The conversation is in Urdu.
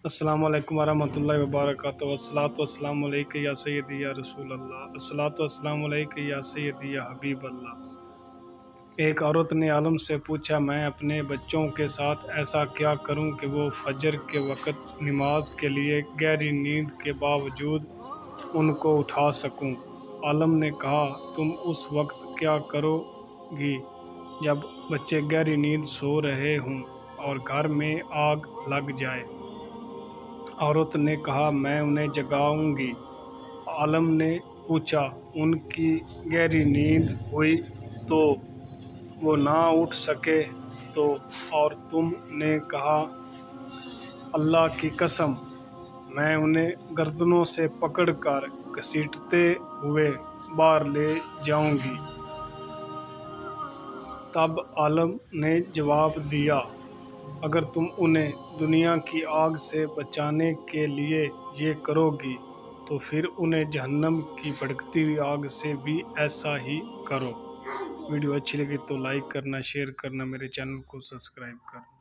السلام علیکم ورحمۃ اللہ وبرکاتہ۔ والصلاۃ والسلام علیک یا سیدی یا رسول اللہ، الصلاۃ والسلام علیک یا سیدی یا حبیب اللہ۔ ایک عورت نے عالم سے پوچھا، میں اپنے بچوں کے ساتھ ایسا کیا کروں کہ وہ فجر کے وقت نماز کے لیے گہری نیند کے باوجود ان کو اٹھا سکوں؟ عالم نے کہا، تم اس وقت کیا کرو گی جب بچے گہری نیند سو رہے ہوں اور گھر میں آگ لگ جائے؟ عورت نے کہا، میں انہیں جگاؤں گی۔ عالم نے پوچھا، ان کی گہری نیند ہوئی تو وہ نہ اٹھ سکے تو؟ اور تم نے کہا، اللہ کی قسم میں انہیں گردنوں سے پکڑ کر گھسیٹتے ہوئے باہر لے جاؤں گی۔ تب عالم نے جواب دیا، اگر تم انہیں دنیا کی آگ سے بچانے کے لیے یہ کرو گی تو پھر انہیں جہنم کی بھڑکتی ہوئی آگ سے بھی ایسا ہی کرو۔ ویڈیو اچھی لگی تو لائک کرنا، شیئر کرنا، میرے چینل کو سبسکرائب کرنا۔